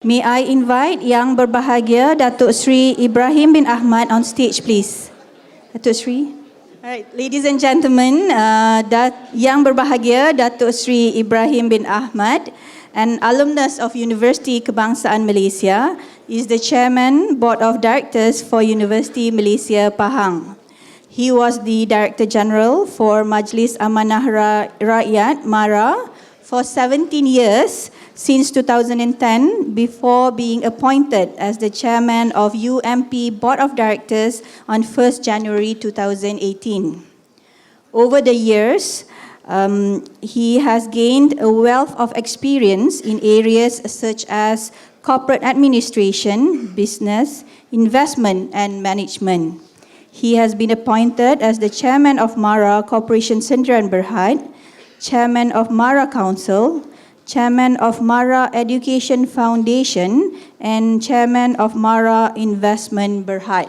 May I invite Yang Berbahagia Datuk Sri Ibrahim bin Ahmad on stage, please. Datuk Sri. All right, ladies and gentlemen, Yang Berbahagia Datuk Sri Ibrahim bin Ahmad, an alumnus of Universiti Kebangsaan Malaysia, is the Chairman Board of Directors for Universiti Malaysia Pahang. He was the Director General for Majlis Amanah Rakyat MARA for 17 years since 2010, before being appointed as the Chairman of UMP Board of Directors on 1st January 2018. Over the years, he has gained a wealth of experience in areas such as corporate administration, business, investment, and management. He has been appointed as the Chairman of MARA Corporation Sdn Bhd, Chairman of MARA Council, Chairman of MARA Education Foundation, and Chairman of MARA Investment Berhad.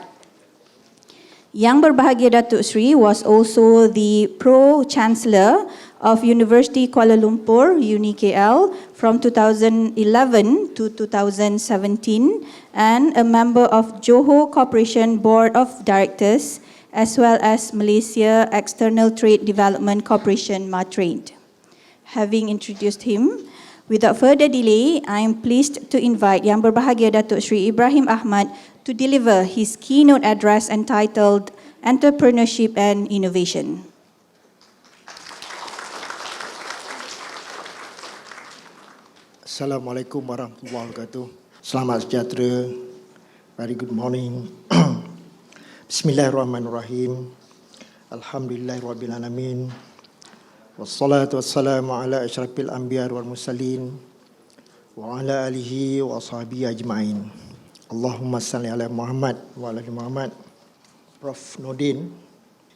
Yang Berbahagia Datuk Sri was also the Pro-Chancellor of University Kuala Lumpur, UniKL, from 2011 to 2017, and a member of Johor Corporation Board of Directors, as well as Malaysia External Trade Development Corporation, MATRADE. Having introduced him, without further delay, I am pleased to invite Yang Berbahagia Datuk Sri Ibrahim Ahmad to deliver his keynote address entitled Entrepreneurship and Innovation. Assalamualaikum warahmatullahi wabarakatuh. Selamat sejahtera. Very good morning. Bismillahirrahmanirrahim. Alhamdulillahirabbil alamin. Wassalatu wassalamu ala asyrafil anbiya wal mursalin wa ala alihi wa ashabihi ajma'in. Allahumma salli ala Muhammad wa ala ali Muhammad. Prof. Nordin,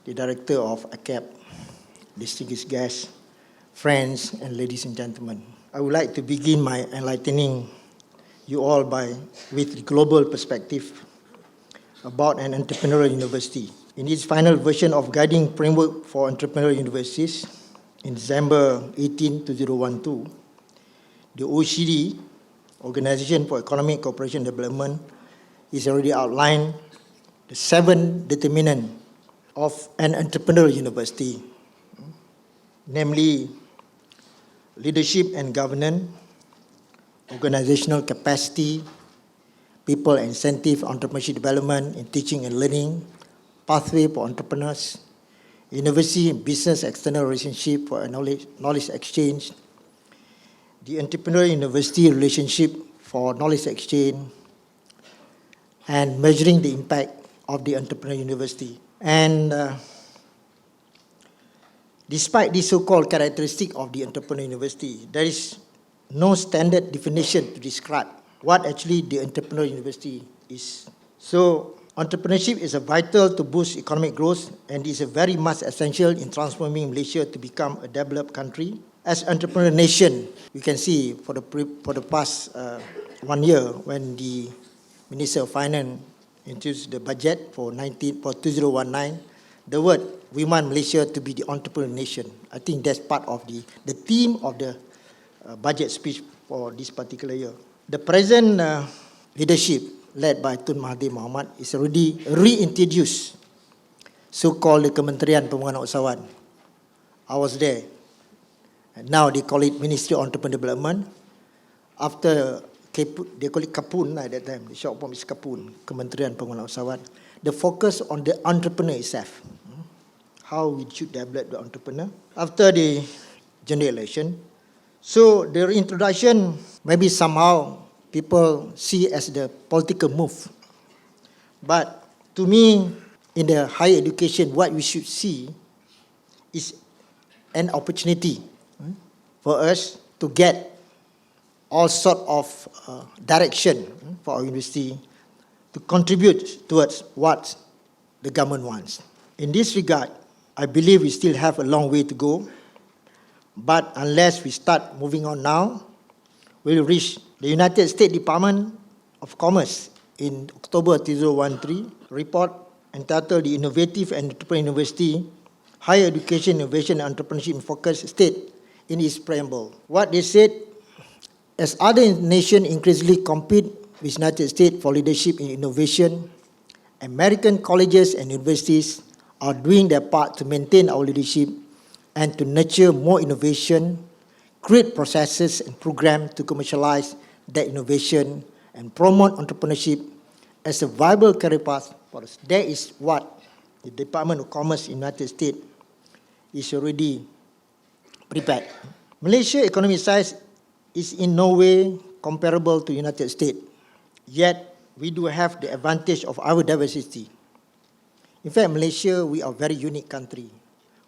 the Director of AKEPT, distinguished guests, friends, and ladies and gentlemen. I would like to begin my enlightening you all with the global perspective about an entrepreneurial university. In its final version of Guiding Framework for Entrepreneurial Universities in December 18, 2012, the OECD, Organization for Economic Cooperation and Development, is already outlined the 7 determinants of an entrepreneurial university, namely leadership and governance, organizational capacity, people incentive, entrepreneurship development in teaching and learning, pathway for entrepreneurs, university and business external relationship for knowledge exchange, the entrepreneurial university relationship for knowledge exchange, and measuring the impact of the entrepreneurial university. And despite this so-called characteristic of the entrepreneurial university, there is no standard definition to describe what actually the entrepreneurial university is. So, entrepreneurship is vital to boost economic growth and is a very much essential in transforming Malaysia to become a developed country. As entrepreneurial nation, we can see for the past 1 year when the Minister of Finance introduced the budget for 2019, the word we want Malaysia to be the entrepreneurial nation. I think that's part of the theme of the budget speech for this particular year. The present leadership led by Tun Mahathir Mohamad is already reintroduced so-called the Kementerian Pembangunan Usahawan. I was there. And now they call it Ministry of Entrepreneurial Development. After they call it Kapun at that time. The short form is Kapun, Kementerian Pembangunan Usahawan. The focus on the entrepreneur itself. How we should develop the entrepreneur. After the general election, so the reintroduction maybe somehow people see as the political move. But to me, in the higher education, what we should see is an opportunity for us to get all sort of direction for our university to contribute towards what the government wants. In this regard, I believe we still have a long way to go, but unless we start moving on now, we'll reach the United States Department of Commerce in October 2013 report entitled The Innovative and Entrepreneurial University, Higher Education, Innovation and Entrepreneurship in Focus state in its preamble. What they said, As other nations increasingly compete with United States for leadership in innovation, American colleges and universities are doing their part to maintain our leadership and to nurture more innovation, create processes and programs to commercialize that innovation and promote entrepreneurship as a viable career path for us. That is what the Department of Commerce in the United States is already prepared. Malaysia's economic size is in no way comparable to the United States, yet we do have the advantage of our diversity. In fact, Malaysia, we are a very unique country.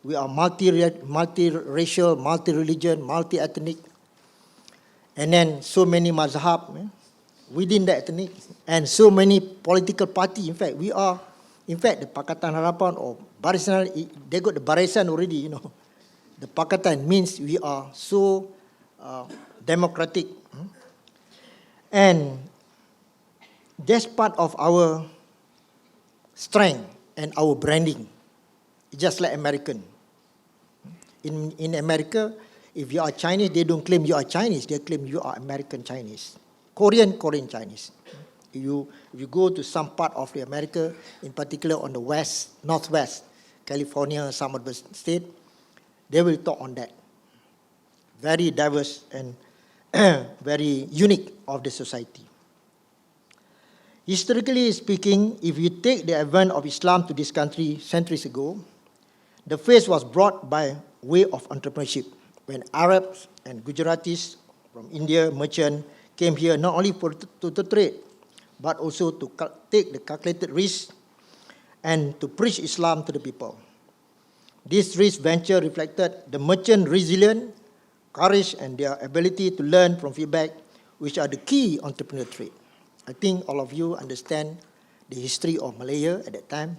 We are multi-racial, multi-religion, multi-ethnic, and then so many mazhab within that ethnic, and so many political parties. In fact, we are, the Pakatan Harapan or Barisan, they got the Barisan already, you know. The Pakatan means we are so democratic. And that's part of our strength and our branding, just like American. In America, if you are Chinese, they don't claim you are Chinese, they claim you are American Chinese. Korean Chinese. If you go to some part of the America, in particular on the west, northwest, California, some of the states, they will talk on that. Very diverse and very unique of the society. Historically speaking, if you take the advent of Islam to this country centuries ago, the faith was brought by way of entrepreneurship, when Arabs and Gujaratis from India, merchants, came here not only to trade, but also to take the calculated risk and to preach Islam to the people. This risk venture reflected the merchant resilience, courage, and their ability to learn from feedback, which are the key entrepreneurial trait. I think all of you understand the history of Malaya at that time,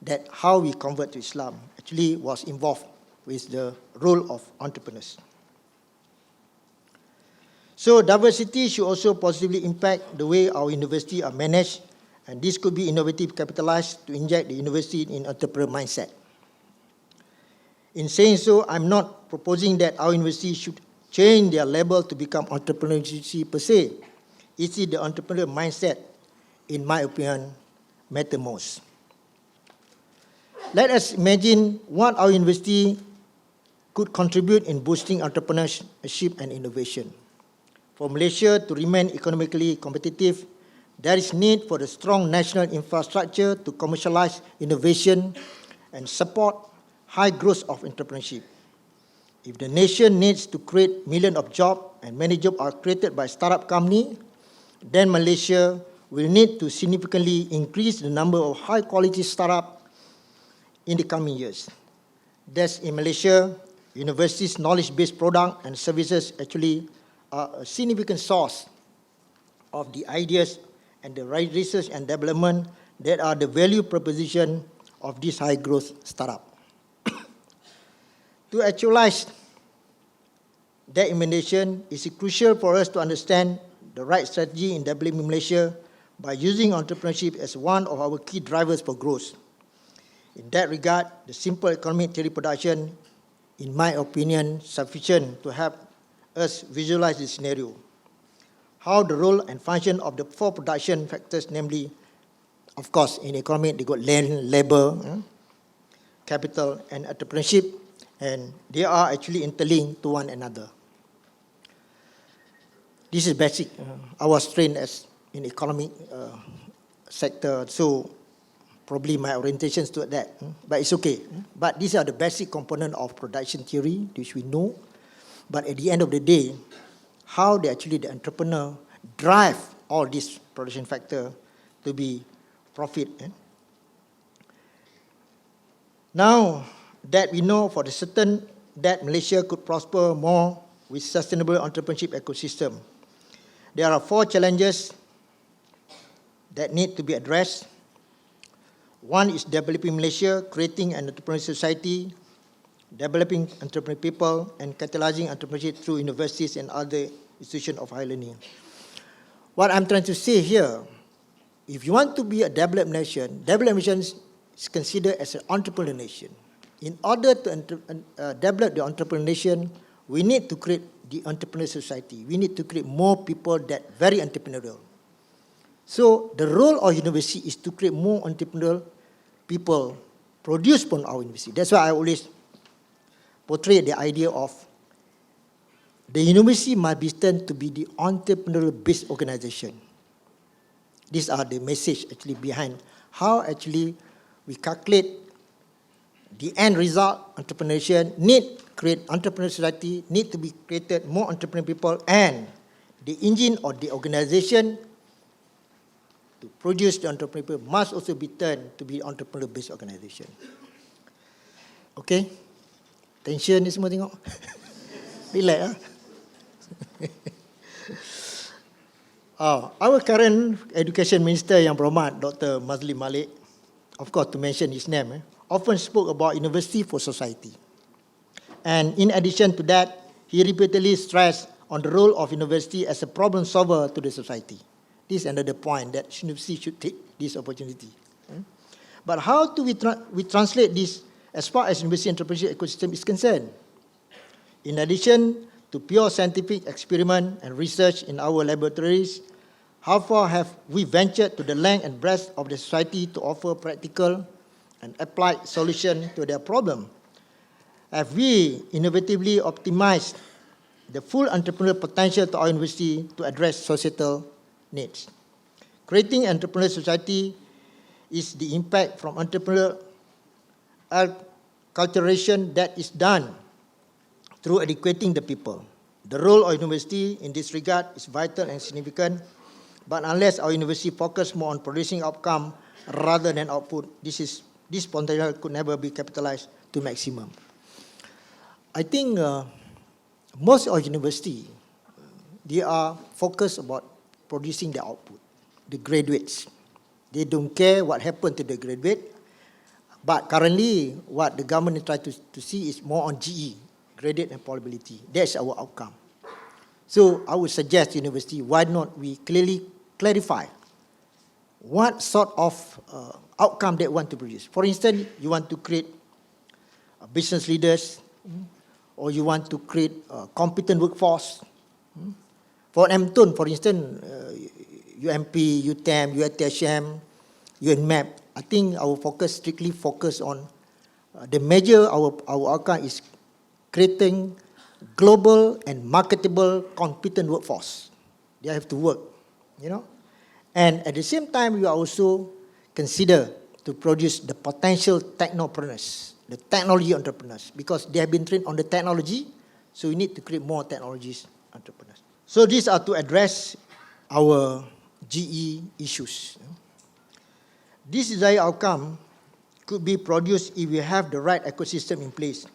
that how we convert to Islam actually was involved with the role of entrepreneurs. So diversity should also positively impact the way our universities are managed, and this could be innovative capitalized to inject the university in entrepreneurial mindset. In saying so, I'm not proposing that our university should change their label to become entrepreneurship per se. It is the entrepreneurial mindset, in my opinion, matter most. Let us imagine what our university could contribute in boosting entrepreneurship and innovation. For Malaysia to remain economically competitive, there is need for a strong national infrastructure to commercialize innovation and support high growth of entrepreneurship. If the nation needs to create millions of jobs and many jobs are created by startup companies, then Malaysia will need to significantly increase the number of high-quality startups in the coming years. Thus, in Malaysia, universities' knowledge-based products and services actually are a significant source of the ideas and the research and development that are the value proposition of this high-growth startup. To actualize that imagination, it is crucial for us to understand the right strategy in developing Malaysia by using entrepreneurship as one of our key drivers for growth. In that regard, the simple economic theory production, in my opinion, sufficient to help us visualize this scenario. How the role and function of the four production factors, namely, of course, in economic, they got land, labor, capital, and entrepreneurship, and they are actually interlinked to one another. This is basic. I was trained as in economic sector, so probably my orientation is toward that, but it's okay. But these are the basic component of production theory, which we know. But at the end of the day, how the entrepreneur drive all these production factor to be profit. Now that we know for the certain that Malaysia could prosper more with sustainable entrepreneurship ecosystem, there are four challenges that need to be addressed. One is developing Malaysia, creating an entrepreneurial society, developing entrepreneurial people, and catalyzing entrepreneurship through universities and other institutions of higher learning. What I'm trying to say here, if you want to be a developed nation is considered as an entrepreneurial nation. In order to develop the entrepreneurial nation, we need to create the entrepreneurial society. We need to create more people that very entrepreneurial. So the role of university is to create more entrepreneurial people produced from our university. That's why I always portray the idea of the university must be turned to be the entrepreneurial-based organization. These are the message actually behind how actually we calculate the end result. Entrepreneurship need create entrepreneurial society, need to be created more entrepreneurial people, and the engine or the organization to produce the entrepreneurial people must also be turned to be entrepreneurial-based organization. Okay? Tension ni semua tengok. Relax. Our current education minister yang berhormat Dr. Mazli Malik, of course to mention his name, often spoke about university for society. And in addition to that, he repeatedly stressed on the role of university as a problem solver to the society. This is another point that university should take this opportunity. But how do we translate this as far as university entrepreneurship ecosystem is concerned? In addition to pure scientific experiment and research in our laboratories, how far have we ventured to the length and breadth of the society to offer practical and applied solution to their problem? Have we innovatively optimized the full entrepreneurial potential to our university to address societal needs? Creating entrepreneurial society is the impact from entrepreneurial acculturation that is done through educating the people. The role of university in this regard is vital and significant, but unless our university focus more on producing outcome rather than output, this potential could never be capitalized to maximum. I think most of university, they are focused about producing the output, the graduates. They don't care what happened to the graduate, but currently what the government tries to see is more on GE, graded employability. That's our outcome. So I would suggest university, why not we clearly clarify what sort of outcome they want to produce. For instance, you want to create business leaders, or you want to create a competent workforce. For MTUN, for instance, UMP, UTM, UITHM, UNMAP, I think our focus strictly focus on the measure our outcome is creating global and marketable competent workforce. They have to work, you know. And at the same time, we also consider to produce the potential technopreneurs, the technology entrepreneurs, because they have been trained on the technology, so we need to create more technologies entrepreneurs. So these are to address our GE issues. This desired outcome could be produced if we have the right ecosystem in place.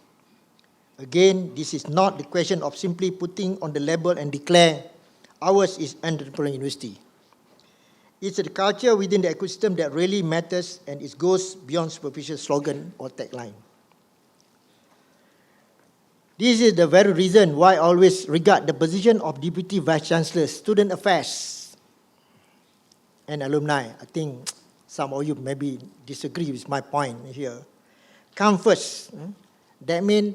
Again, this is not the question of simply putting on the label and declare ours is entrepreneurial university. It's the culture within the ecosystem that really matters, and it goes beyond superficial slogan or tagline. This is the very reason why I always regard the position of Deputy Vice Chancellor, Student Affairs and Alumni. I think some of you maybe disagree with my point here. Come first. That means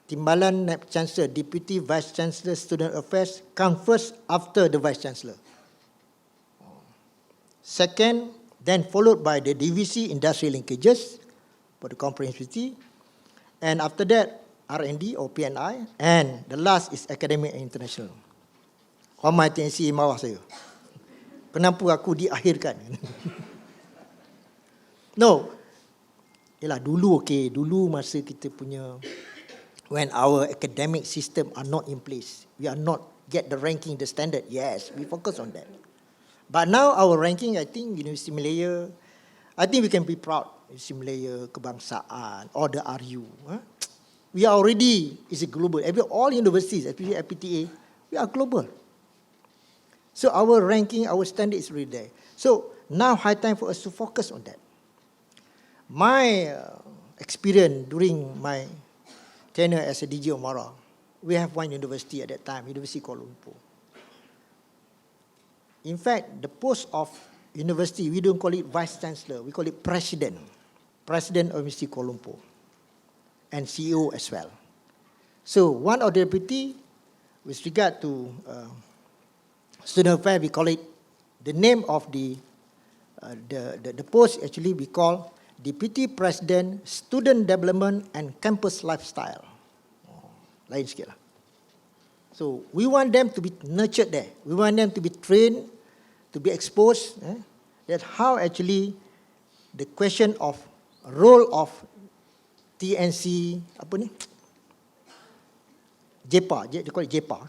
Timbalan Naib Chancellor, Deputy Vice Chancellor, Student Affairs come first after the Vice Chancellor. Second, then followed by the DVC Industrial Linkages for the comprehensive, and after that R&D or PNI, and the last is Academic and International. Hormat TNC bawah saya. Kenapa aku diakhirkan? No. Yalah, dulu okey, dulu masa kita punya, when our academic system are not in place, we are not get the ranking, the standard, yes, we focus on that. But now our ranking, I think Universiti Malaya, I think we can be proud. Universiti Malaya, Kebangsaan, or the RU. We are already, is a global, all universities, especially FPTA, we are global. So our ranking, our standard is really there. So now high time for us to focus on that. My experience during my tenure as a DG Omara, we have one university at that time, University Kuala Lumpur. In fact, the post of university, we don't call it Vice Chancellor, we call it President. President of University Kuala Lumpur. And CEO as well. So one of the deputy with regard to student affairs, we call it, the name of the post actually we call Deputy President Student Development and Campus Lifestyle. Lain sikit lah. So we want them to be nurtured there. We want them to be trained, to be exposed. That's how actually the question of role of TNC, apa ni? JEPA, they call it JEPA.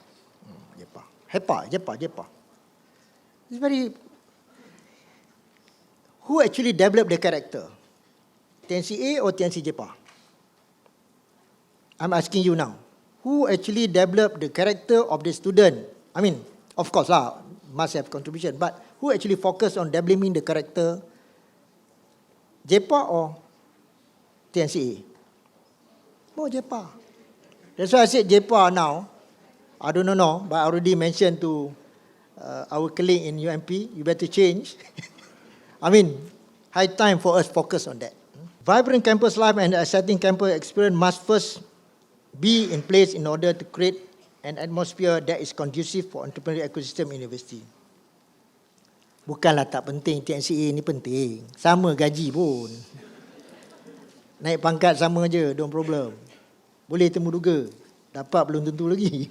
JEPA. It's very... Who actually developed the character? TNCA or TNC JEPA? I'm asking you now. Who actually developed the character of the student? I mean, of course lah, must have contribution, but who actually focused on developing the character? JEPA or TNCA? Oh, JEPA. That's why I said JEPA now. I don't know, but I already mentioned to our colleague in UMP, you better change. I mean, high time for us focus on that. Vibrant campus life and exciting campus experience must first be in place in order to create an atmosphere that is conducive for entrepreneurial ecosystem in university. Bukanlah tak penting, TNCA ni penting. Sama gaji pun. Naik pangkat sama je, don't problem. Boleh temu duga. Dapat belum tentu lagi.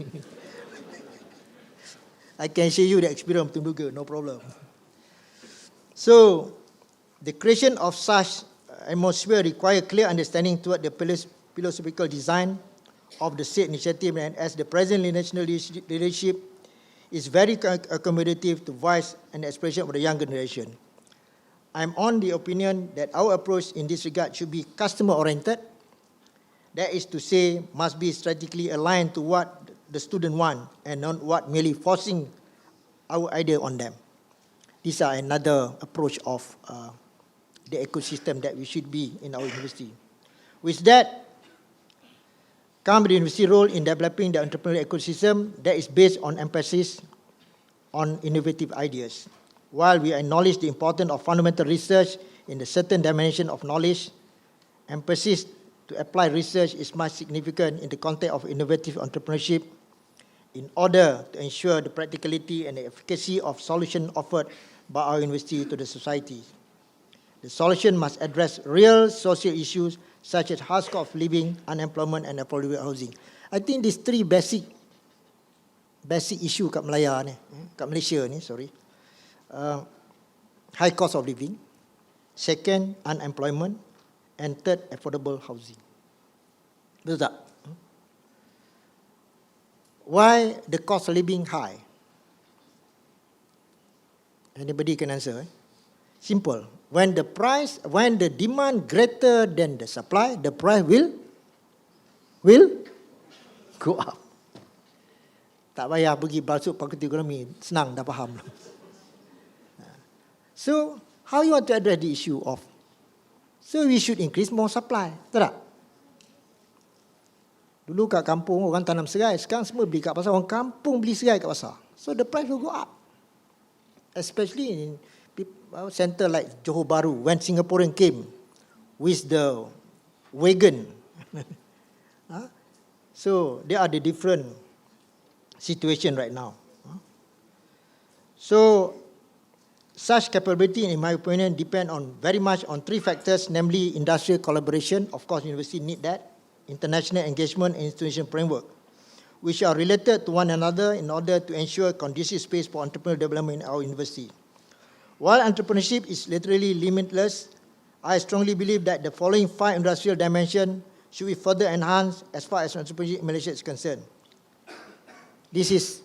I can share you the experience temu duga, no problem. So, the creation of such atmosphere require clear understanding toward the philosophical design of the state initiative, and as the present national leadership is very accommodative to voice and expression of the young generation. I'm on the opinion that our approach in this regard should be customer-oriented. That is to say, must be strategically aligned to what the student want and not what merely forcing our idea on them. These are another approach of the ecosystem that we should be in our university. With that, comes the university role in developing the entrepreneurial ecosystem that is based on emphasis on innovative ideas. While we acknowledge the importance of fundamental research in the certain dimension of knowledge, emphasis to apply research is much significant in the context of innovative entrepreneurship in order to ensure the practicality and the efficacy of solutions offered by our university to the society. The solution must address real social issues such as high cost of living, unemployment and affordable housing. I think these three basic issue kat Malaysia ni, high cost of living, second, unemployment, and third, affordable housing. Betul tak? Why the cost of living high? Anybody can answer? Simple. When the demand greater than the supply, the price will go up. Tak payah pergi masuk fakulti ekonomi, senang dah faham. So, how you want to address the issue of? So, we should increase more supply. Betul tak? Dulu kat kampung orang tanam serai, sekarang semua beli kat pasar. Orang kampung beli serai kat pasar. So, the price will go up. Especially in center like Johor Bahru, when Singaporean came with the wagon. So, there are the different situation right now. So, such capability, in my opinion, depend on very much on three factors, namely industrial collaboration. Of course, university need that. International engagement and institutional framework, which are related to one another in order to ensure conducive space for entrepreneurial development in our university. While entrepreneurship is literally limitless, I strongly believe that the following 5 industrial dimensions should be further enhanced as far as entrepreneurship in Malaysia is concerned. This is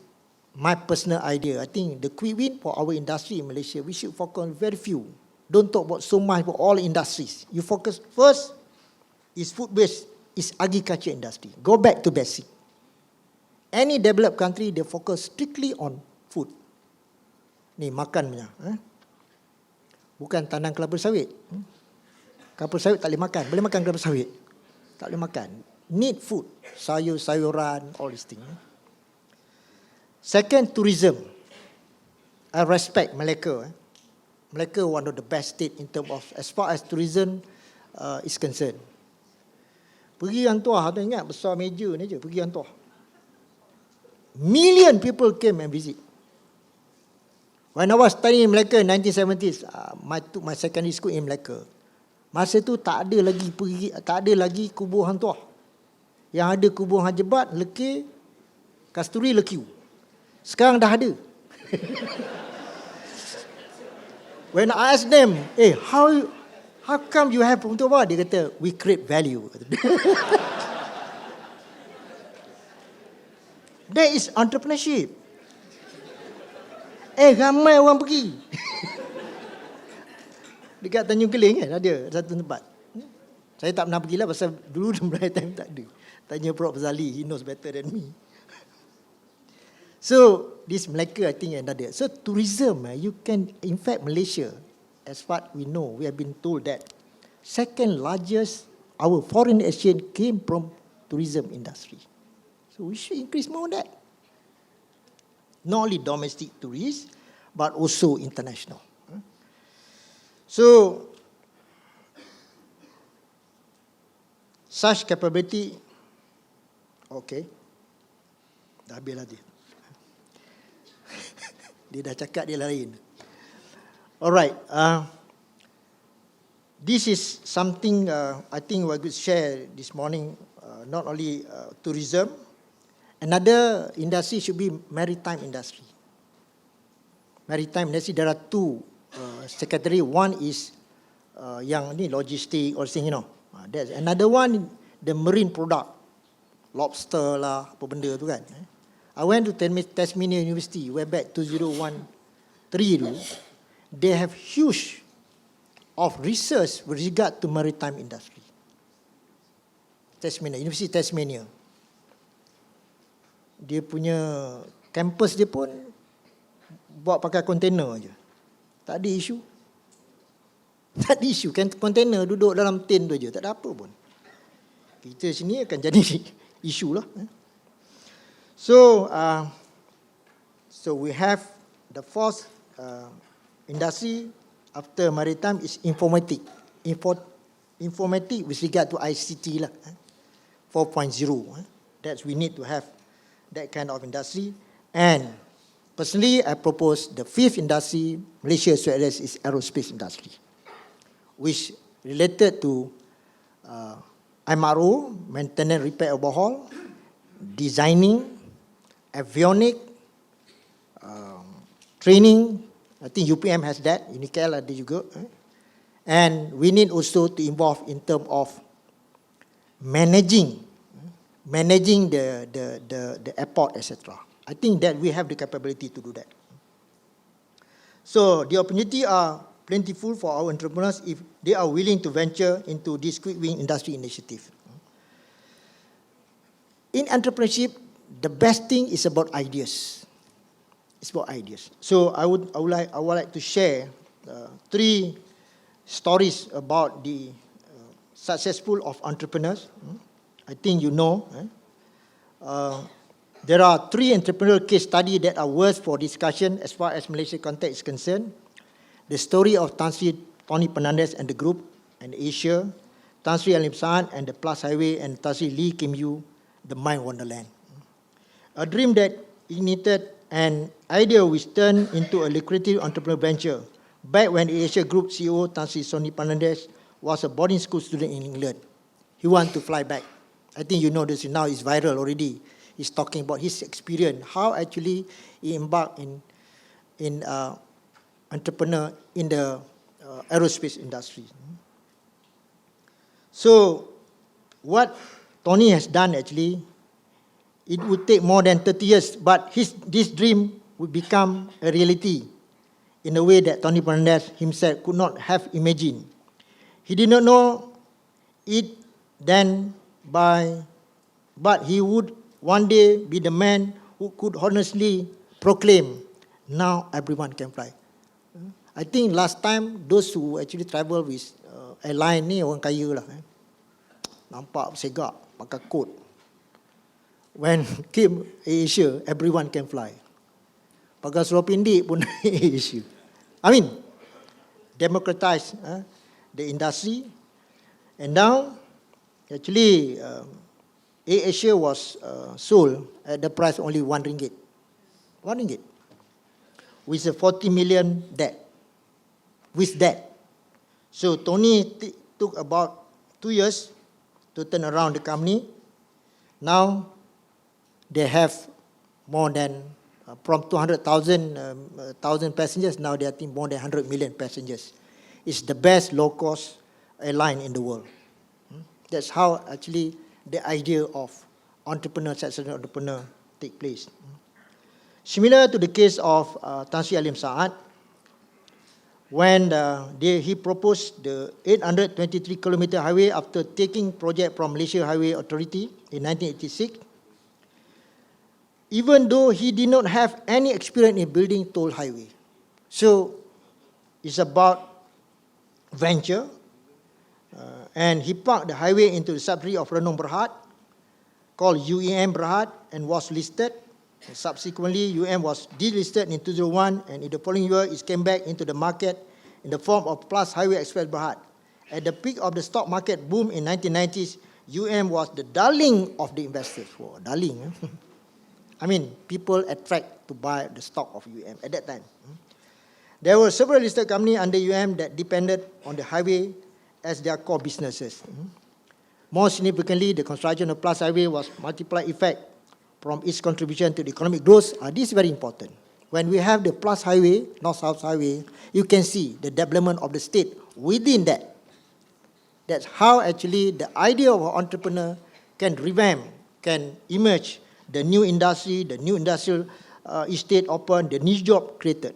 my personal idea. I think the quick win for our industry in Malaysia, we should focus on very few. Don't talk about so much about all industries. You focus first is food-based, is agriculture industry. Go back to basic. Any developed country, they focus strictly on food. Ni makan punya. Bukan tanam kelapa sawit. Kelapa sawit tak boleh makan. Boleh makan kelapa sawit? Tak boleh makan. Need food. Sayur-sayuran, all these things. Second, tourism. I respect Malacca. Malacca one of the best state in terms of as far as tourism is concerned. Pergi Antuah, tu ingat besar meja ni je, pergi Antuah. million people came and visit. When I was studying in Malacca in 1970s, took my secondary school in Malacca. Masa tu tak ada lagi kubur Hang Tuah. Yang ada kubur Hang Jebat, Lekir, Kasturi, Lekiu. Sekarang dah ada. When I asked them, how come you have untuk apa? Dia kata, we create value. That is entrepreneurship. Ramai orang pergi. Dekat Tanjung Keling kan ada satu tempat. Saya tak pernah pergilah pasal dulu mulai time tak ada. Tanya Prof. Zali, he knows better than me. So, this Malacca I think another. So, tourism, you can, in fact Malaysia, as what we know, we have been told that second largest, our foreign exchange came from tourism industry. So, we should increase more on that. Not only domestic tourists, but also international. So, such capability, okay, dah habis lah dia. Dia dah cakap dia lain. Alright, this is something I think we could share this morning, not only tourism, another industry should be maritime industry. Maritime industry, there are two secretary. One is yang ni logistic or thing, you know. There's another one, the marine product, lobster lah, apa benda tu kan. I went to Tasmania University way back 2013 dulu. They have huge of research with regard to maritime industry. Tasmania, Universiti Tasmania. Dia punya campus dia pun buat pakai kontainer je. Tak ada isu. Tak ada isu. Kontainer duduk dalam tin tu je. Tak ada apa pun. Kita sini akan jadi isu lah. So we have the fourth industry after maritime is informatic. Informatic with regard to ICT lah. 4.0. That's we need to have that kind of industry. And personally, I propose the fifth industry Malaysia should address is aerospace industry, which related to MRO, maintenance, repair, overhaul, designing, avionic, training. I think UPM has that, Unicel ada juga. And we need also to involve in terms of managing the airport, etc. I think that we have the capability to do that. So the opportunity are plentiful for our entrepreneurs if they are willing to venture into this quick win industry initiative. In entrepreneurship, the best thing is about ideas. It's about ideas. So I would like to share 3 stories about the successful of entrepreneurs. I think you know. There are 3 entrepreneurial case studies that are worth for discussion as far as Malaysia context is concerned. The story of Tan Sri Tony Fernandez and the group and Asia, Tan Sri Alim Saan and the Plus Highway, and Tan Sri Lee Kim Yew, the Mind Wonderland. A dream that ignited an idea which turned into a lucrative entrepreneurial venture. Back when the Asia Group CEO Tan Sri Tony Fernandez was a boarding school student in England. He wanted to fly back. I think you know this now, it's viral already. He's talking about his experience, how actually he embarked in entrepreneur in the aerospace industry. So what Tony has done actually, it would take more than 30 years, but this dream would become a reality in a way that Tony Fernandez himself could not have imagined. He did not know it then, but he would one day be the man who could honestly proclaim, now everyone can fly. I think last time, those who actually travel with airline ni orang kaya lah. Nampak segak, pakai coat. When came Asia, everyone can fly. Pakai seluar pendek pun Asia. I mean, democratize the industry. And now, actually, Asia was sold at the price only 1 ringgit. 1 ringgit. With a 40 million debt. With debt. So Tony took about 2 years to turn around the company. Now they have more than from 200,000 passengers, now they are more than 100 million passengers. It's the best low-cost airline in the world. That's how actually the idea of entrepreneur, successful entrepreneur take place. Similar to the case of Tan Sri Alim Saad, when he proposed the 823-kilometer highway after taking project from Malaysia Highway Authority in 1986, even though he did not have any experience in building toll highway. So it's about venture, and he parked the highway into the subsidiary of Renung Berhad, called UEM Berhad, and was listed. And subsequently, UEM was delisted in 2001, and in the following year, it came back into the market in the form of Plus Highway Express Berhad. At the peak of the stock market boom in 1990s, UEM was the darling of the investors. Oh, darling. I mean, people attract to buy the stock of UEM at that time. There were several listed companies under UEM that depended on the highway as their core businesses. More significantly, the construction of Plus Highway was multiplier effect from its contribution to the economic growth. This is very important. When we have the Plus Highway, North-South Highway, you can see the development of the state within that. That's how actually the idea of an entrepreneur can revamp, can emerge, the new industry, the new industrial estate open, the new job created.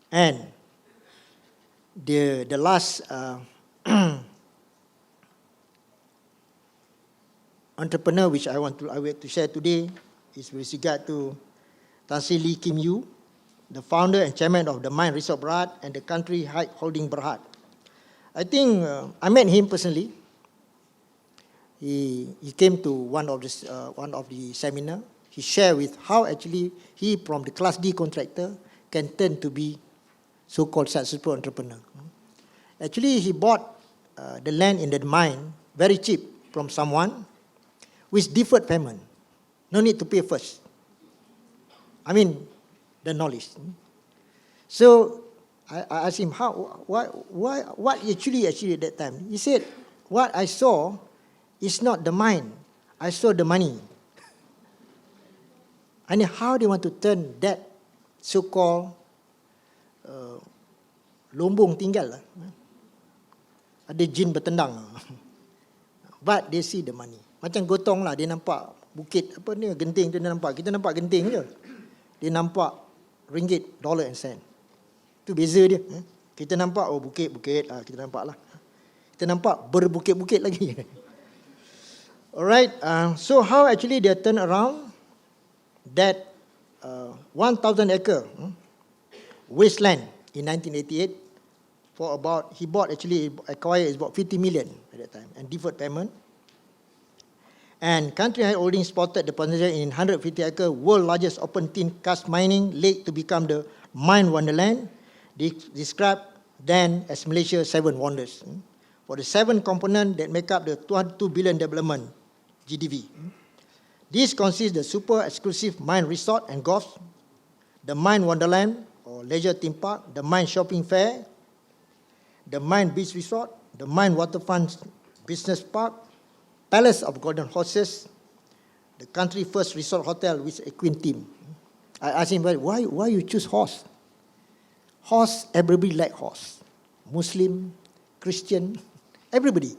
And the last entrepreneur which I want to share today is with regard to Tan Sri Lee Kim Yew, the founder and chairman of the Mine Resort Berhad and the Country Height Holding Berhad. I think I met him personally. He came to one of the seminar. He shared with how actually he from the Class D contractor can turn to be so-called successful entrepreneur. Actually, he bought the land in the mine very cheap from someone with deferred payment. No need to pay first. I mean, the knowledge. So I asked him what actually at that time. He said, what I saw is not the mine. I saw the money. And how they want to turn that so-called lombong tinggal. Ada jin bertendang. But they see the money. Macam gotong lah, dia nampak bukit, apa ni, genting tu dia nampak. Kita nampak genting je. Dia nampak ringgit, dollar and cent. Itu beza dia. Kita nampak, oh bukit-bukit, kita nampak lah. Kita nampak berbukit-bukit lagi. Alright, so how actually they turn around that 1,000 acre wasteland in 1988 for about, he bought actually, acquired about 50 million at that time and deferred payment. And Country Height Holding spotted the potential in 150 acre world largest open tin cast mining lake to become the mine wonderland, described then as Malaysia's 7 wonders. For the 7 components that make up the 2 billion development GDP. This consists the super exclusive mine resort and golf, the mine wonderland or leisure theme park, the mine shopping fair, the mine beach resort, the mine waterfront business park, Palace of Golden Horses, the country first resort hotel with a queen theme. I asked him, why you choose horse? Horse, everybody like horse. Muslim, Christian, everybody.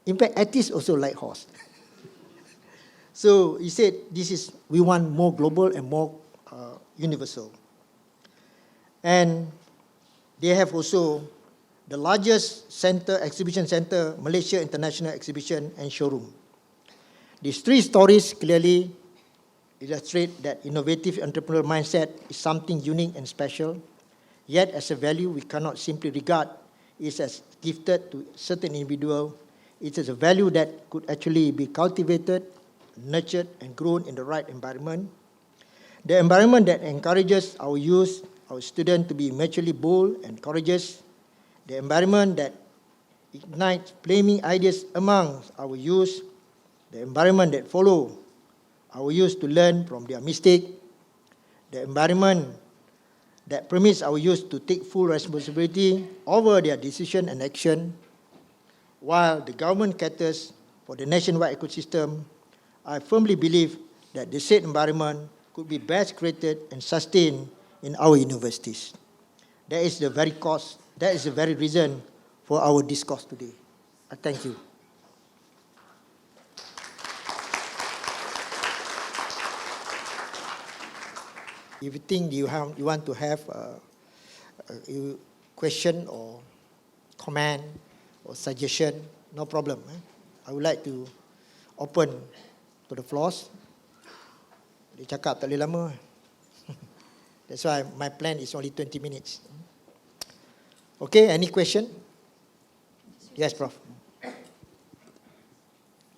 In fact, atheists also like horse. So he said, we want more global and more universal. And they have also the largest exhibition center, Malaysia International Exhibition and Showroom. These 3 stories clearly illustrate that innovative entrepreneurial mindset is something unique and special, yet as a value we cannot simply regard it as gifted to certain individual. It is a value that could actually be cultivated, nurtured and grown in the right environment. The environment that encourages our youth, our students to be mutually bold and courageous. The environment that ignite flaming ideas among our youth, the environment that follow our youth to learn from their mistake, the environment that permits our youth to take full responsibility over their decision and action, while the government caters for the nationwide ecosystem. I firmly believe that the said environment could be best created and sustained in our universities. That is the very reason for our discourse today. I thank you. If you think you want to have a question or comment or suggestion, no problem. I would like to open to the floors. Dia cakap tak boleh lama. That's why my plan is only 20 minutes. Okay, any question? Yes, Prof.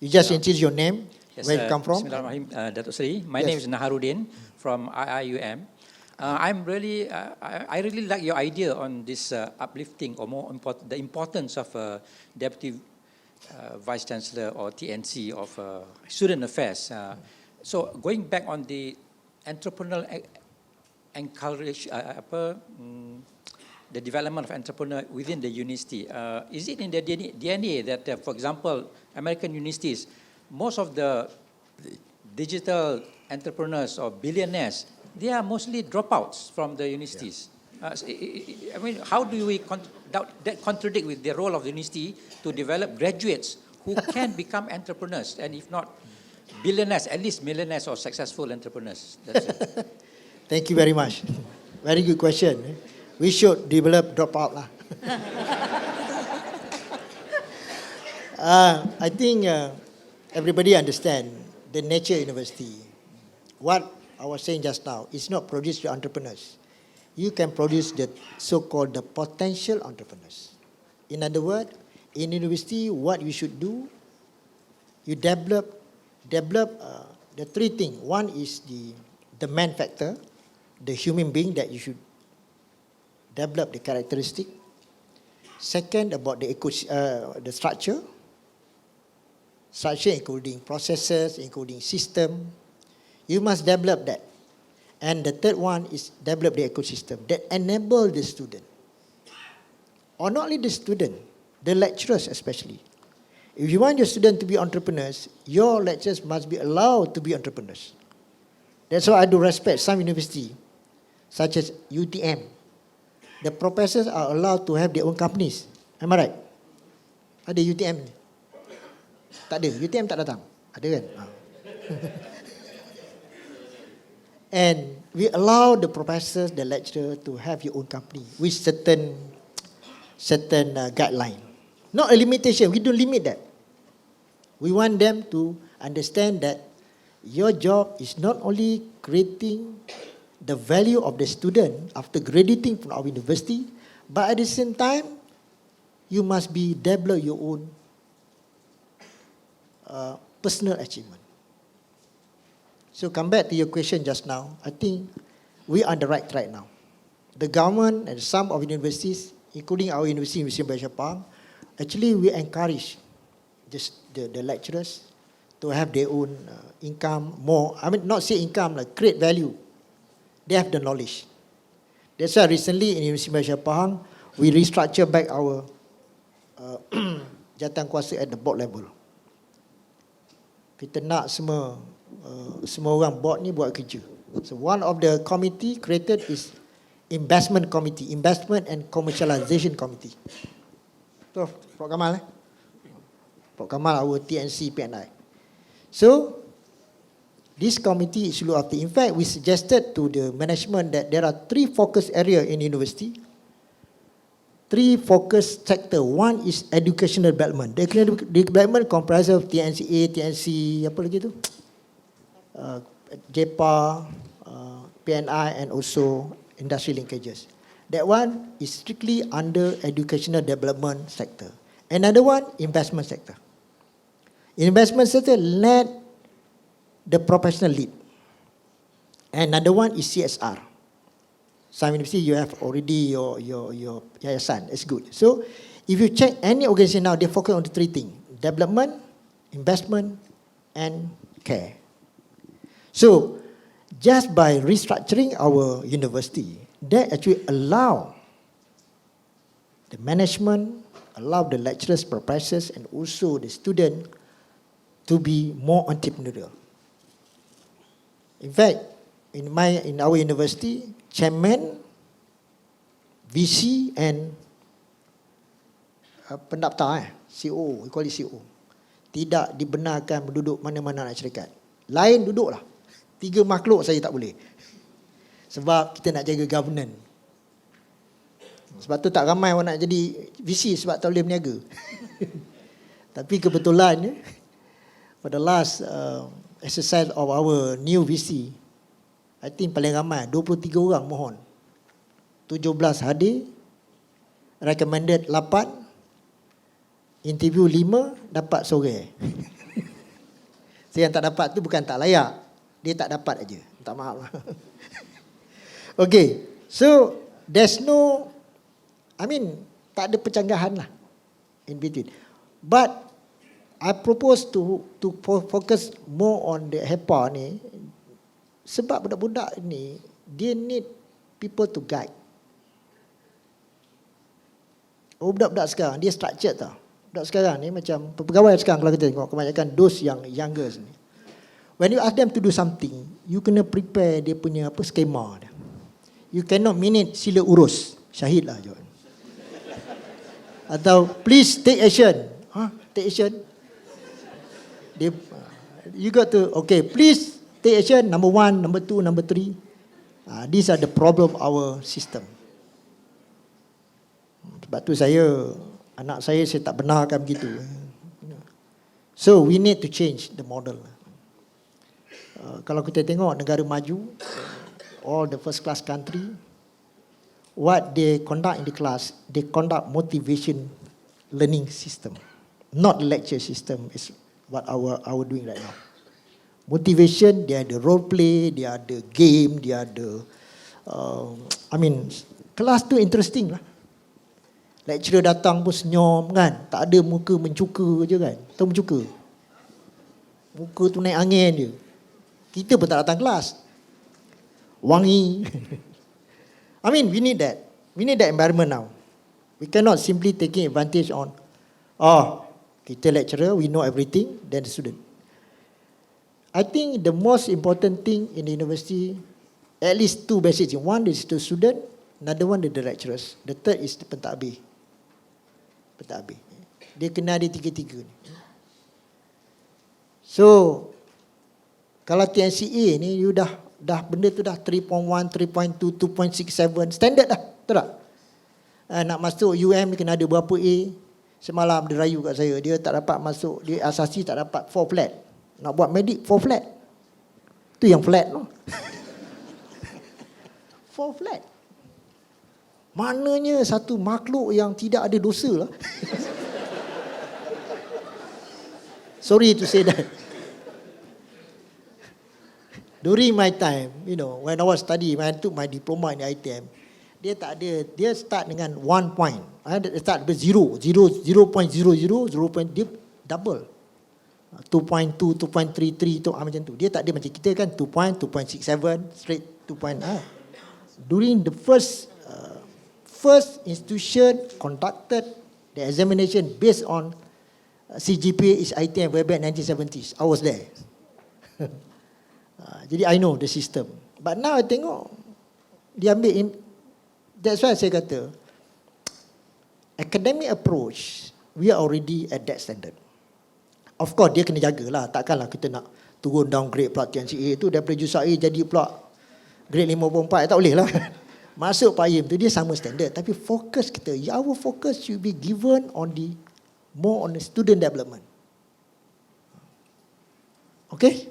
You just introduce your name, Yes, where you come from. Bismillahirrahmanirrahim, Datuk Seri. My Yes. name is Naharuddin from IIUM. I really like your idea on this uplifting or more important, the importance of Deputy Vice Chancellor or TNC of Student Affairs. So going back on the entrepreneurial encourage the development of entrepreneur within the university, is it in the DNA that, for example, American universities, most of the digital entrepreneurs or billionaires, they are mostly dropouts from the universities. I mean, how do we that contradict with the role of the university to develop graduates who can become entrepreneurs, and if not billionaires, at least millionaires or successful entrepreneurs? That's it. Thank you very much. Very good question. We should develop dropout lah. I think everybody understand the nature of university. What I was saying just now is not produce your entrepreneurs. You can produce the so-called the potential entrepreneurs. In other words, in university, what you should do, you develop the three things. One is the man factor, the human being that you should develop the characteristic. Second, about the structure including processes, including system. You must develop that. And the third one is develop the ecosystem that enable the student. Or not only the student, the lecturers especially. If you want your student to be entrepreneurs, your lecturers must be allowed to be entrepreneurs. That's why I do respect some university, such as UTM. The professors are allowed to have their own companies. Am I right? Ada UTM ni? Tak ada. UTM tak datang. Ada kan? And we allow the professors, the lecturer to have your own company with certain guideline. Not a limitation. We don't limit that. We want them to understand that your job is not only creating the value of the student after graduating from our university, but at the same time, you must develop your own personal achievement. So come back to your question just now. I think we are on the right track now. The government and some of universities, including our university, Universiti Malaysia Pahang, actually we encourage the lecturers to have their own income more. I mean, not say income, like create value. They have the knowledge. That's why recently in Universiti Malaysia Pahang, we restructure back our jawatan kuasa at the board level. Kita nak semua orang board ni buat kerja. So one of the committee created is investment committee, investment and commercialization committee. So, Prof Kamal, Prof Kamal, our TNC PNI. So this committee is look after. In fact, we suggested to the management that there are 3 focus areas in university. 3 focus sector. One is educational development. The development comprises of TNCA, TNC, apa lagi tu? JPA, PNI and also industry linkages. That one is strictly under educational development sector. Another one, investment sector. Investment sector led the professional lead. Another one is CSR. Some university you have already your yayasan. It's good. So if you check any organization now, they focus on the three things: development, investment, and care. So, just by restructuring our university, that actually allow the management, allow the lecturers, professors, and also the student to be more entrepreneurial. In fact, in our university, chairman, VC, and pendaftar, CO, we call it CO, tidak dibenarkan duduk mana-mana nak syarikat. Lain duduklah. 3 makhluk saya tak boleh. Sebab kita nak jaga governance. Sebab tu tak ramai orang nak jadi VC sebab tak boleh berniaga. Tapi kebetulan, for the last exercise of our new VC, I think paling ramai, 23 orang mohon. 17 hadir, recommended 8, interview 5, dapat sore. Saya yang tak dapat tu bukan tak layak, dia tak dapat aja. Minta maaf lah. Okay, so there's no, tak ada pencanggahan lah in between. But I propose to focus more on the HEPA ni, sebab budak-budak ni, dia need people to guide. Budak-budak sekarang, dia structured tau. Budak sekarang ni macam pegawai sekarang, kalau kita tengok, kebanyakan those yang younger ni. When you ask them to do something, you kena prepare dia punya skema dia. You cannot minute sila urus, syahid lah John. Atau please take action. Take action. You got to, okay, please take action, number 1, number 2, number 3. These are the problem of our system. Sebab tu anak saya tak benarkan begitu. So we need to change the model. Kalau kita tengok negara maju, all the first class country, what they conduct in the class, they conduct motivation learning system, not lecture system is what our doing right now. Motivation, dia ada role play, dia ada game, dia ada kelas tu interesting lah. Lecturer datang pun senyum kan, tak ada muka mencuka je kan. Tahu mencuka? Muka tu naik angin je. Kita pun tak datang kelas. Wangi. We need that. We need that environment now. We cannot simply taking advantage on, kita lecturer, we know everything, then the student. I think the most important thing in the university, at least 2 messages. One is the student, another one is the lecturers. The third is the pentadbir. Pentadbir. Dia kena ada 3-3 ni. So, kalau TNCA ni, you dah benda tu dah 3.1, 3.2, 2.67, standard dah, betul tak? Nak masuk UM kena ada berapa A. Semalam dia rayu kat saya, dia tak dapat masuk, dia asasi tak dapat 4 flat. Nak buat medik 4 flat. Tu yang flat tu. 4 flat. Maknanya satu makhluk yang tidak ada dosa lah. Sorry to say that. During my time, when I was studying, when I took my diploma in ITM, dia tak ada, dia start dengan 1 point. Dia start with 0.00, 0.0, dia double. 2.2, 2.33 tu macam tu. Dia tak ada macam kita kan 2 point, 2.67, straight 2 point. During the first institution conducted the examination based on CGPA is ITM way back 1970s. I was there. Jadi I know the system. But now I tengok dia ambil, that's why saya kata academic approach, we are already at that standard. Of course dia kena jagalah, takkanlah kita nak turun downgrade pula TNCA tu daripada jurusan A jadi pula grade 5.4, tak boleh lah. Masuk Pak Im tu dia sama standard, tapi fokus kita, our focus should be given on the more on the student development. Okay?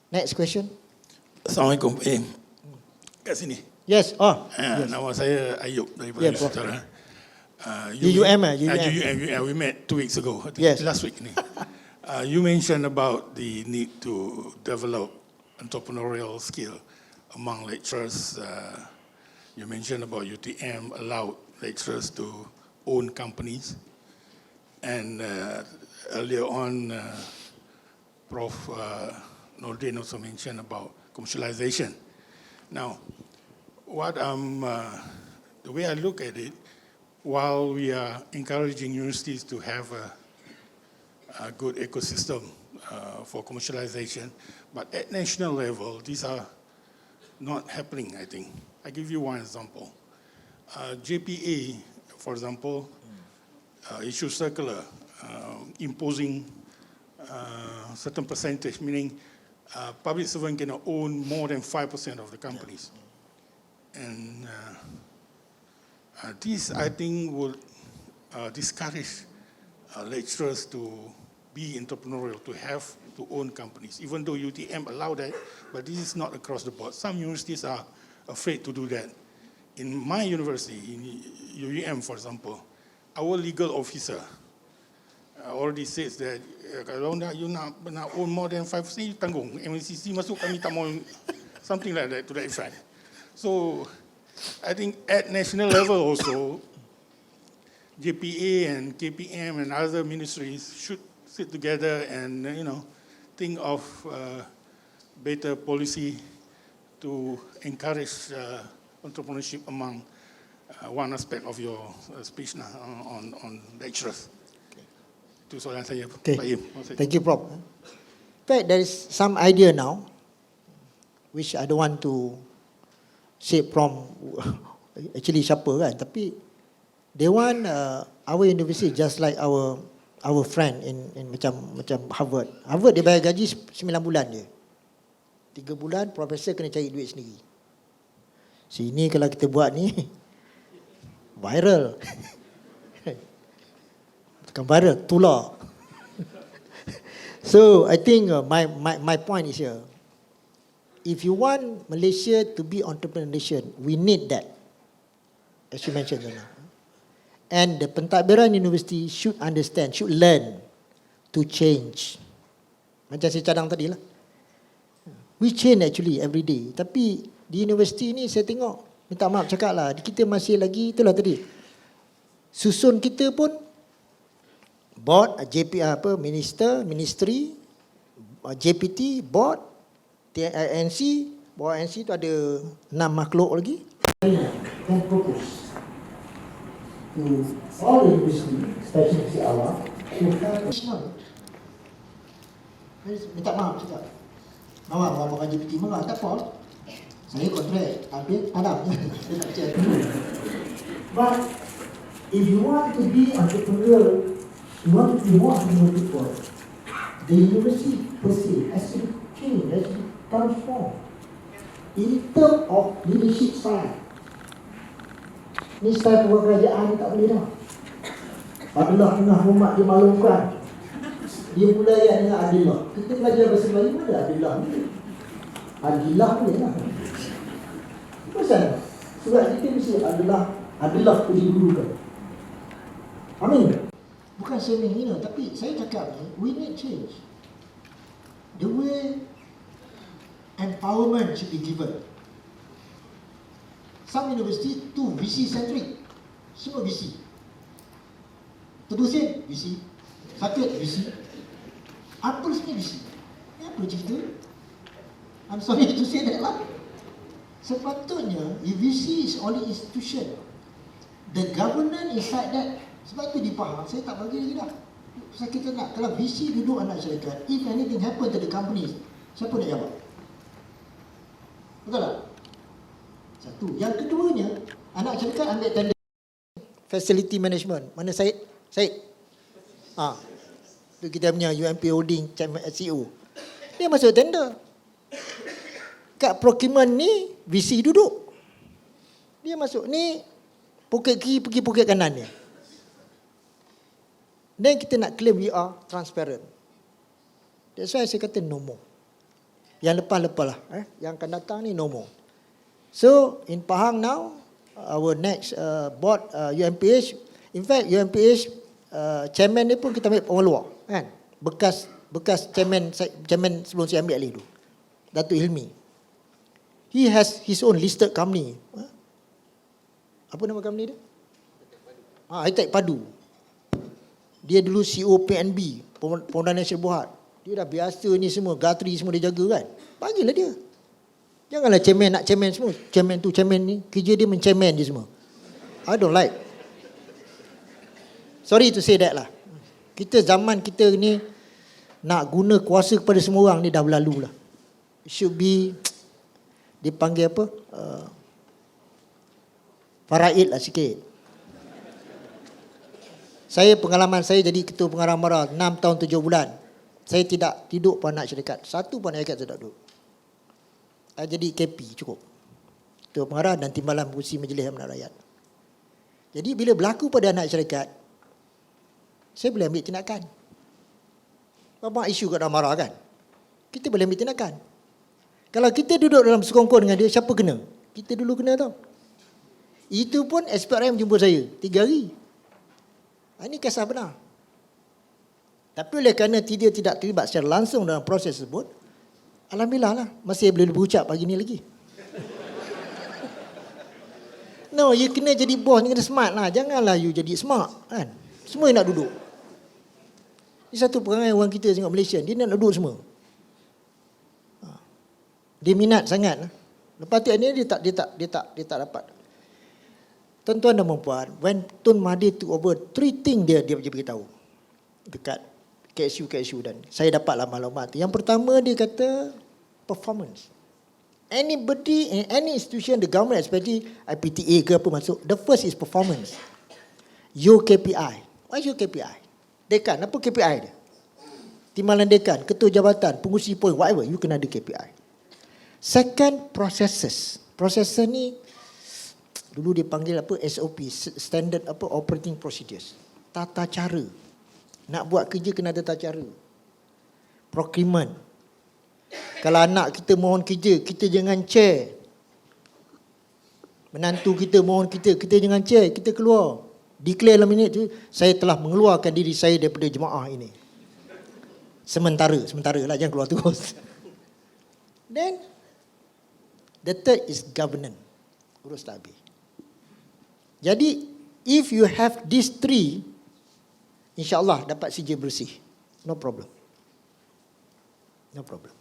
Next question. Assalamualaikum. Kat sini. Yes. Yes. Nama saya Ayub daripada Nusantara. UUM. We met 2 weeks ago. I think Yes. last week. You mentioned about the need to develop entrepreneurial skill among lecturers. You mentioned about UTM allowed lecturers to own companies. And earlier on, Prof. Nordin also mentioned about commercialization. Now, the way I look at it, while we are encouraging universities to have a good ecosystem for commercialization, but at national level, these are not happening, I think. I give you one example. JPA, for example, issued circular imposing certain percentage, meaning public servant cannot own more than 5% of the companies. And this, I think, would discourage lecturers to be entrepreneurial, to own companies, even though UTM allow that, but this is not across the board. Some universities are afraid to do that. In my university, in UUM, for example, our legal officer already says that kalau you nak own more than 5%, you tanggung. MNCC masuk, kami tak mau, something like that, to that effect. So I think at national level also, JPA and KPM and other ministries should sit together and think of better policy to encourage entrepreneurship among one aspect of your speech on lecturers. Itu soalan saya. Okay. Pak Im. Thank you, Prof. In fact, there is some idea now, which I don't want to say from actually siapa kan, tapi they want our university just like our friend in macam Harvard. Harvard dia bayar gaji 9 bulan je. 3 bulan profesor kena cari duit sendiri. Sini kalau kita buat ni viral. Bukan viral, tular. So I think my point is here. If you want Malaysia to be entrepreneurial nation, we need that, as you mentioned just now. And the pentadbiran university should understand, should learn to change. Macam saya cadang tadi lah. We change actually every day. Tapi di universiti ni saya tengok, minta maaf cakap lah, kita masih lagi, itulah tadi, susun kita pun board, ministry, JPT, board, TNC, bawah NC tu ada 6 makhluk lagi. Dan propose to all the university, especially awal, to have national. Minta maaf cakap. Awak makan JPT marah, tak apa. Saya kontrak, ambil Adam. Dia tak percaya. But if you want to be entrepreneurial, you want to be more entrepreneurial people, the university per se has to change, has to transform. In terms of leadership style, ni style kerajaan ni tak boleh dah. Adalah tengah hormat dia malukan. Dia mulayan dengan Adillah. Kita belajar bahasa Melayu mana Adillah ni? Adillah ni lah. Pasal sebab kita mesti Adillah tu digurukan. Amin. Bukan saya menghina, tapi saya cakap ni, we need change. The way empowerment should be given. Some university too VC centric. Semua VC. Terusin VC. Sakit VC. Apa sebenarnya VC? Ini apa cerita? I'm sorry to say that lah. Sepatutnya VC is only institution. The governance inside that. Sebab tu dipaham, saya tak bagi lagi dah. Sebab kita nak, kalau VC duduk anak syarikat, if anything happen to the companies, siapa nak jawab? Betul tak? Satu. Yang keduanya, anak syarikat ambil tender. Facility management. Mana Syed? Syed? Itu kita punya UMP Holding, CEO. Dia masuk tender. Kat procurement ni, VC duduk. Dia masuk ni, poket kiri pergi poket kanan dia. Dan kita nak claim we are transparent. That's why saya kata no more. Yang lepas-lepas lah. Yang akan datang ni no more. So, in Pahang now, our next board, UMPH, in fact, UMPH, chairman dia pun kita ambil orang luar. Kan? Bekas chairman sebelum saya ambil alih tu. Datuk Hilmi. He has his own listed company. Apa nama company dia? high-tech padu. Dia dulu CEO PNB, Pengguna Nasional Berhad. Dia dah biasa ni semua, Gatri semua dia jaga kan. Bagilah dia. Janganlah chairman nak chairman semua. Chairman tu, chairman ni. Kerja dia menchairman je semua. I don't like. Sorry to say that lah. Zaman kita ni nak guna kuasa kepada semua orang ni dah berlalu lah. It should be, dipanggil apa? Faraid lah sikit. Pengalaman saya jadi ketua pengarah mara 6 tahun 7 bulan. Saya tidak duduk pun nak syarikat. Satu pun syarikat saya tak duduk. Saya jadi KP cukup. Ketua pengarah dan timbalan pengurusi Majlis Amanah Rakyat. Jadi bila berlaku pada anak syarikat, saya boleh ambil tindakan. Banyak isu kat dalam mara kan. Kita boleh ambil tindakan. Kalau kita duduk dalam sekongkol dengan dia, siapa kena? Kita dulu kena tau. Itu pun SPRM jumpa saya 3 hari. Ini kisah benar. Tapi oleh kerana dia tidak terlibat secara langsung dalam proses tersebut, alhamdulillah lah, masih boleh berucap pagi ni lagi. No, you kena jadi bos, you kena smart lah. Janganlah you jadi smart kan. Semua nak duduk. Ini satu perangai orang kita tengok Malaysia, dia nak duduk semua. Dia minat sangat. Lepas tu ni dia tak dapat. Tuan-tuan dan puan, when Tun Mahathir took over, 3 things dia beritahu dekat KSU dan saya dapatlah maklumat tu. Yang pertama dia kata performance. Anybody in any institution, the government, especially IPTA ke apa masuk, the first is performance. Your KPI. What is your KPI? Dekan, apa KPI dia? Timbalan dekan, ketua jabatan, pengurusi poin, whatever, you kena ada KPI. Second, processes. Processes ni dulu dia panggil apa? SOP, standard apa? Operating procedures. Tata cara. Nak buat kerja kena ada tata cara. Procurement. Kalau anak kita mohon kerja, kita jangan chair. Menantu kita mohon kita jangan chair, kita keluar. Declare dalam minit tu, saya telah mengeluarkan diri saya daripada jemaah ini. Sementara lah, jangan keluar terus. Then, the third is governance. Urus tak habis. Jadi, if you have these 3, insyaAllah dapat CJ bersih. No problem. No problem.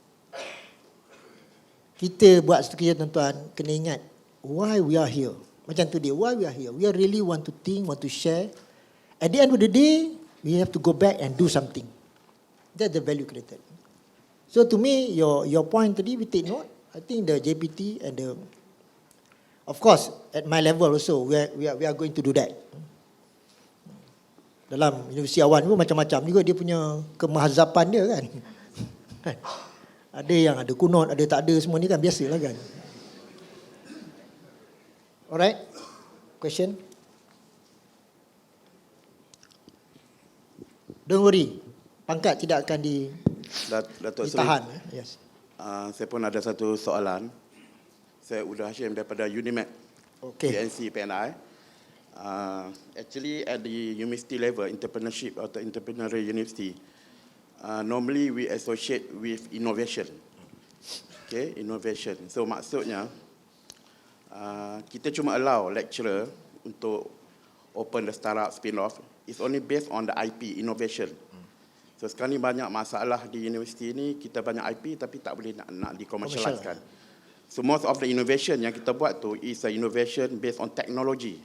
Kita buat satu kerja tuan-tuan, kena ingat, why we are here. Macam tu dia, why we are here. We really want to think, want to share. At the end of the day, we have to go back and do something. That's the value created. So to me, your point tadi, we take note. I think the JPT and the, of course, at my level also, we are going to do that. Dalam Universiti Awan pun macam-macam juga dia punya kemahazapan dia kan. Ada yang ada kunut, ada tak ada, semua ni kan biasalah kan. Alright, question? Don't worry, pangkat tidak akan Datuk Seri, ditahan. Yes. saya pun ada satu soalan. Saya Uda Hashim daripada UNIMED, PNC, PNI. Actually at the university level, entrepreneurship atau entrepreneurial university, normally we associate with innovation. Okay, innovation. So maksudnya, kita cuma allow lecturer untuk open the startup spin-off. It's only based on the IP, innovation. So sekarang ni banyak masalah di universiti ni, kita banyak IP tapi tak boleh nak di-commercializekan. So most of the innovation yang kita buat tu is a innovation based on technology.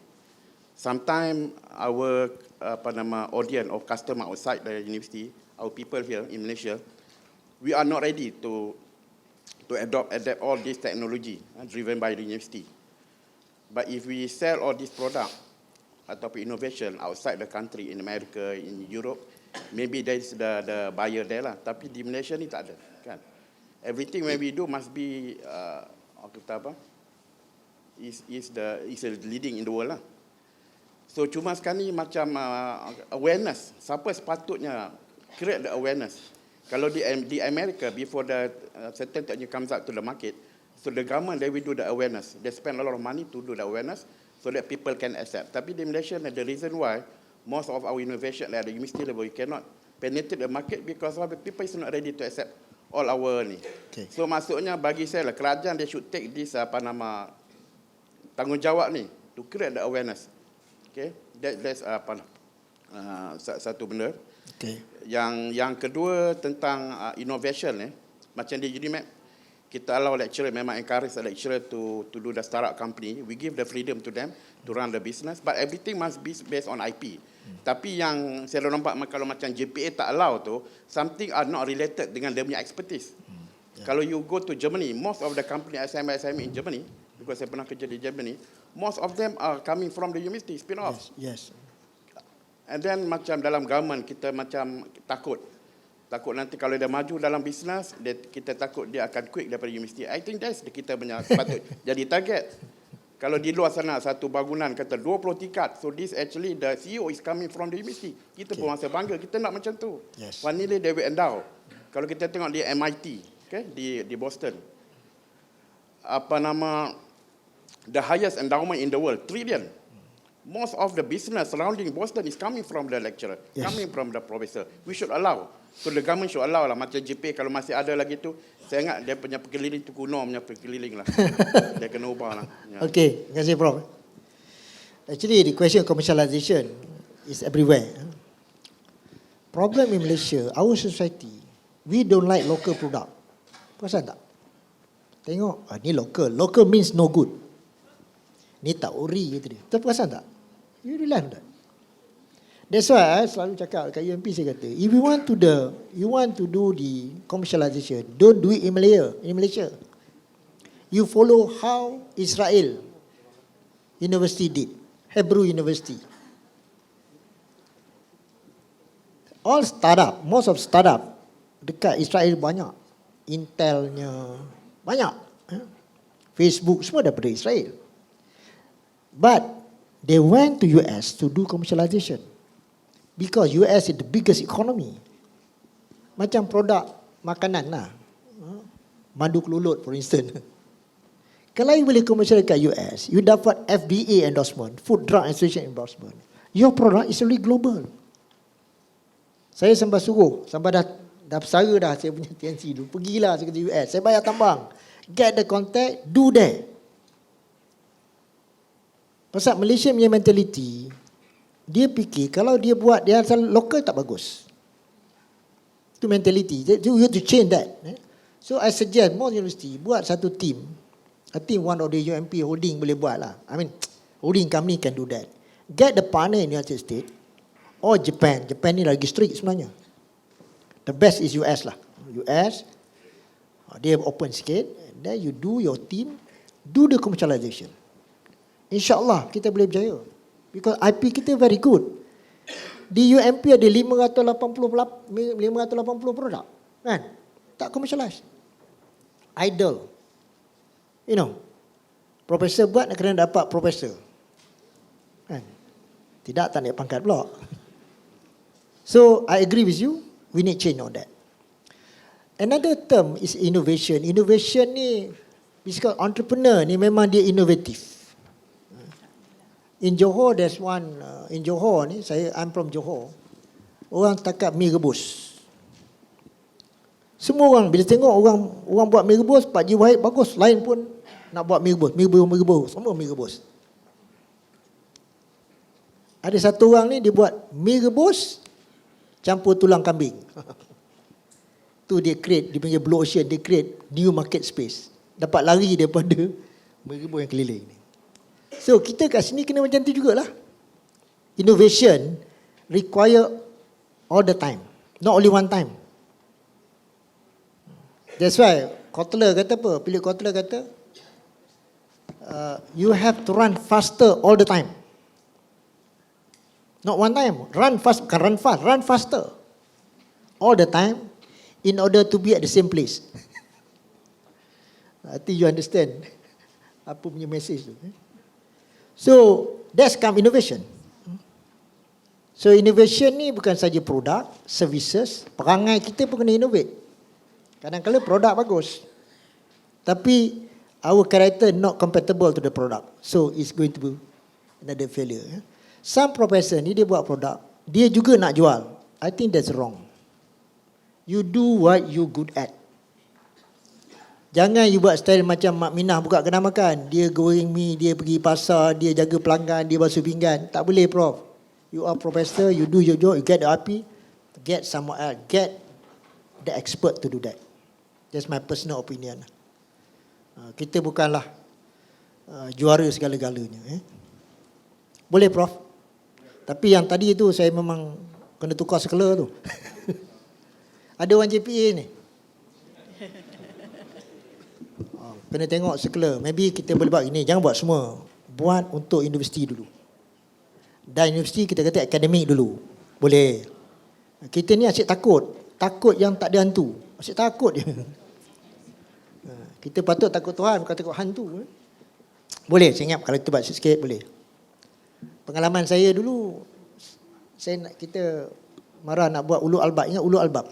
Sometimes our audience or customer outside the university, our people here in Malaysia, we are not ready to adapt all this technology driven by the university. But if we sell all this product ataupun innovation outside the country, in America, in Europe, maybe there is the buyer there lah. Tapi di Malaysia ni tak ada, kan? Everything when we do must be is leading in the world lah. So cuma sekarang ni macam awareness. Siapa sepatutnya create the awareness? Kalau di America, before the certain technology comes out to the market, so the government, they will do the awareness. They spend a lot of money to do the awareness so that people can accept. Tapi di Malaysia, the reason why most of our innovation at the university level, you cannot penetrate the market because of the people is not ready to accept all our ni. Okay. So maksudnya bagi saya lah, kerajaan they should take this tanggungjawab ni to create the awareness. Okay, that's satu benda. Okay. Yang kedua tentang innovation macam di UNIMAP, kita allow lecturer, memang encourage the lecturer to do the startup company. We give the freedom to them to run the business, but everything must be based on IP. Tapi yang saya nampak kalau macam JPA tak allow tu, something are not related dengan dia punya expertise. Kalau you go to Germany, most of the company SME in Germany, because saya pernah kerja di Germany, most of them are coming from the university, spin-off. Yes. And then macam dalam government, kita macam takut nanti kalau dia maju dalam bisnes, kita takut dia akan quick daripada universiti. I think that's kita punya patut jadi target. Kalau di luar sana satu bangunan kata 20 tingkat, so this actually the CEO is coming from the university. Kita pun masa bangga, kita nak macam tu. Yes. Finally they will endow. Kalau kita tengok di MIT, okay, di Boston, the highest endowment in the world, trillion. Most of the business surrounding Boston is coming from the lecturer, coming from the professor. We should allow. So the government should allow lah. Macam JP kalau masih ada lagi tu, saya ingat dia punya perkeliling tu kuno punya perkeliling lah. Dia kena ubah lah. Yeah. Okay, terima kasih Prof. Actually, the question of commercialization is everywhere. Problem in Malaysia, our society, we don't like local product. Perasan tak? Tengok, ni local. Local means no good. Ni tak ori kata dia. Tapi perasan tak? You realize that? That's why I selalu cakap kat UMP, saya kata, if you want to do the commercialization, don't do it in Malaysia. You follow how Israel University did, Hebrew University. All startup, most of startup dekat Israel banyak. Intelnya banyak. Facebook semua daripada Israel. But they went to US to do commercialization. Because US is the biggest economy. Macam produk makanan lah. Madu kelulut for instance. Kalau you boleh commercial kat US, you dapat FDA endorsement, Food Drug Administration endorsement. Your product is really global. Saya sampai suruh, sampai dah pesara dah saya punya TNC dulu. Pergilah saya ke US, saya bayar tambang. Get the contact, do that. Pasal Malaysia punya mentality, dia fikir kalau dia buat dia asal lokal tak bagus. Itu mentality. You have to change that. So I suggest more university buat satu team. I think one of the UMP holding boleh buat lah. I mean, holding company can do that. Get the partner in the United States or Japan. Japan ni lagi strict sebenarnya. The best is US lah. US, dia open sikit. Then you do your team, do the commercialization. InsyaAllah kita boleh berjaya. Because IP kita very good. Di UMP ada 580 produk. Kan? Tak commercialize. Idle. You know. Profesor buat nak kena dapat profesor. Kan? Tidak tak naik pangkat pula. So I agree with you. We need change on that. Another term is innovation. Innovation ni, because entrepreneur ni memang dia inovatif. In Johor, there's one, in Johor ni, I'm from Johor, orang takap mi rebus. Semua orang, bila tengok orang buat mi rebus, Pak Ji Wahid bagus, lain pun nak buat mi rebus, semua mi rebus. Ada satu orang ni, dia buat mi rebus, campur tulang kambing. Tu dia create, dia punya Blue Ocean, dia create new market space. Dapat lari daripada mi rebus yang keliling ni. So kita kat sini kena macam tu jugalah. Innovation require all the time, not only one time. That's why Kotler kata apa? Philip Kotler kata, you have to run faster all the time. Not one time. Run fast, bukan run fast, run faster all the time in order to be at the same place. I think you understand apa punya message tu. So, that's come innovation. So, innovation ni bukan saja produk, services, perangai kita pun kena innovate. Kadang-kadang produk bagus, tapi our character not compatible to the product. So, it's going to be another failure. Some professor ni dia buat produk, dia juga nak jual. I think that's wrong. You do what you good at. Jangan you buat style macam Mak Minah buka kedai makan. Dia goreng mi, dia pergi pasar, dia jaga pelanggan, dia basuh pinggan. Tak boleh, Prof. You are professor, you do your job, you get the IP, get someone else, get the expert to do that. That's my personal opinion. Kita bukanlah juara segala-galanya. Boleh, Prof. Tapi yang tadi tu saya memang kena tukar skala tu. Ada orang JPA ni. Kena tengok skala. Maybe kita boleh buat ini. Jangan buat semua. Buat untuk universiti dulu. Dan universiti kita kata akademik dulu. Boleh. Kita ni asyik takut. Takut yang tak ada hantu. Asyik takut je. Kita patut takut Tuhan, bukan takut hantu. Boleh, saya ingat kalau kita buat sikit boleh. Pengalaman saya dulu, kita marah nak buat ulu albab. Ingat ulu albab?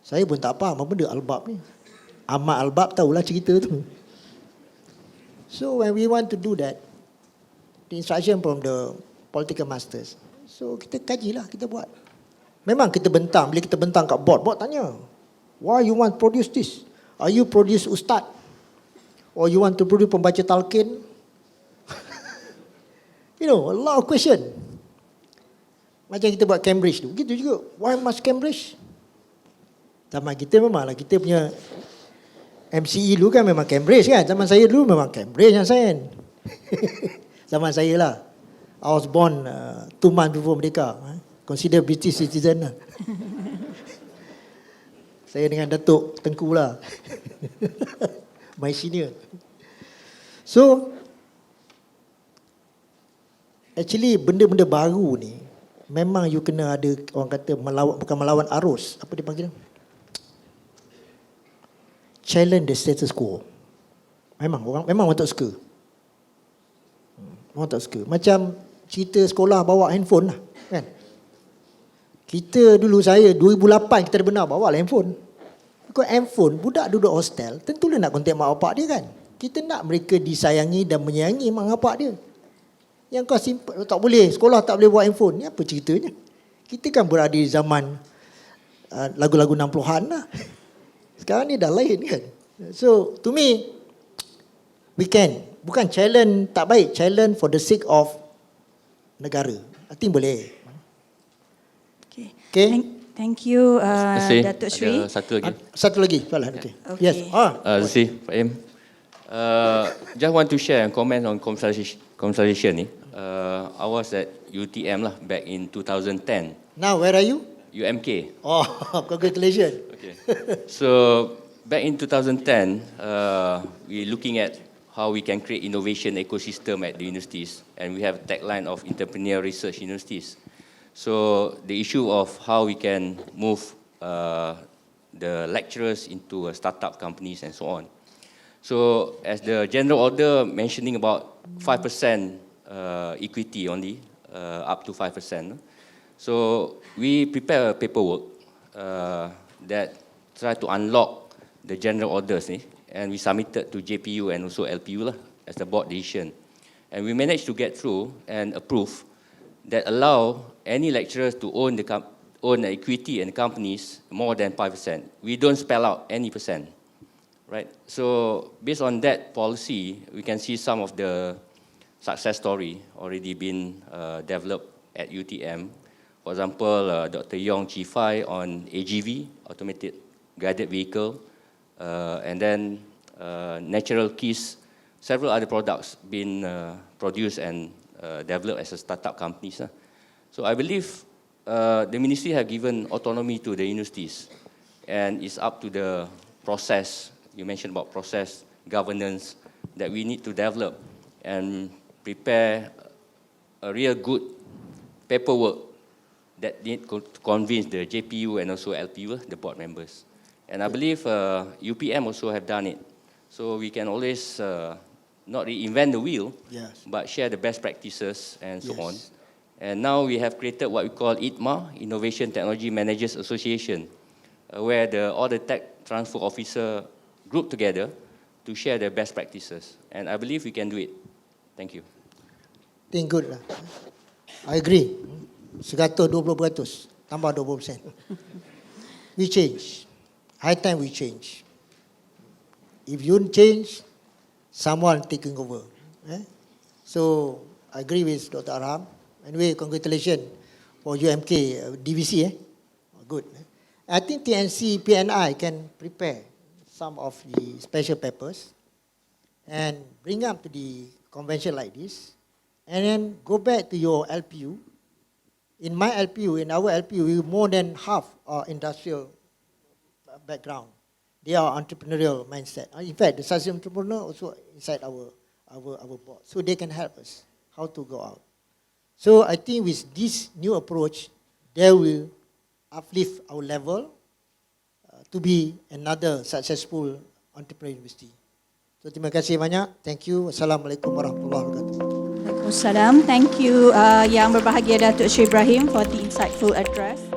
Saya pun tak faham apa benda albab ni. Ahmad Albab tahulah cerita tu. So when we want to do that, the instruction from the political masters, so kita kajilah, kita buat. Memang kita bentang, bila kita bentang kat board tanya, why you want to produce this? Are you produce ustaz? Or you want to produce pembaca talqin? You know, a lot of question. Macam kita buat Cambridge tu, gitu juga. Why must Cambridge? Zaman kita memanglah, kita punya MCE dulu kan memang Cambridge kan. Zaman saya dulu memang Cambridge yang sign. Zaman saya lah. I was born 2 months before Merdeka. Consider British citizen lah. Saya dengan Datuk Tengku lah. My senior. So, actually benda-benda baru ni, memang you kena ada, orang kata melawan, bukan melawan arus. Apa dia panggil? Challenge the status quo. Memang orang tak suka. Orang tak suka. Macam cerita sekolah bawa handphone lah, kan? Kita dulu, saya 2008 kita dah benar bawa lah handphone. Because handphone, budak duduk hostel, tentulah nak kontak mak bapak dia kan. Kita nak mereka disayangi dan menyayangi mak bapak dia. Yang kau simpan, tak boleh, sekolah tak boleh bawa handphone. Ni apa ceritanya? Kita kan berada di zaman lagu-lagu 60-an lah. Sekarang ni dah lain kan. So to me, we can. Bukan challenge tak baik. Challenge for the sake of negara. I think boleh. Okay. Thank you, Datuk Sri. Ada satu lagi. Satu lagi soalan. Okay. Okay. Yes. Pak Im. Just want to share and comment on consultation ni. I was at UTM lah back in 2010. Now where are you? UMK. Oh, congratulations. Okay. So back in 2010, we're looking at how we can create innovation ecosystem at the universities, and we have a tagline of entrepreneurial research universities. So the issue of how we can move the lecturers into startup companies and so on. So as the general order mentioning about 5% equity only, up to 5%. So we prepare a paperwork that try to unlock the general orders ni, and we submitted to JPU and also LPU lah as the board decision. And we managed to get through and approve that allow any lecturers to own the equity in companies more than 5%. We don't spell out any percent, right? So based on that policy, we can see some of the success story already been developed at UTM. For example, Dr. Yong Chi-Fai on AGV, automated guided vehicle, and then Natural Keys, several other products been produced and developed as a startup companies. So I believe the ministry have given autonomy to the universities, and it's up to the process, you mentioned about process, governance, that we need to develop and prepare a real good paperwork that need to convince the JPU and also LPU, the board members. And I believe UPM also have done it. So we can always not reinvent the wheel, Yes. but share the best practices and so Yes. on. And now we have created what we call ITMA, Innovation Technology Managers Association, where all the tech transfer officer group together to share their best practices. And I believe we can do it. Thank you. Think good lah. I agree. 120%, tambah 20%. We change. High time we change. If you change, someone taking over. So I agree with Dr. Arham. Anyway, congratulations for UMK, DVC. Good. I think TNC, PNI can prepare some of the special papers and bring up to the convention like this, and then go back to your LPU. In my LPU, in our LPU, we more than half are industrial background. They are entrepreneurial mindset. In fact, the social entrepreneur also inside our board. So they can help us how to go out. So I think with this new approach, they will uplift our level to be another successful entrepreneur university. So terima kasih banyak. Thank you. Assalamualaikum warahmatullahi wabarakatuh. Waalaikumsalam. Thank you Yang Berbahagia Datuk Sri Ibrahim for the insightful address.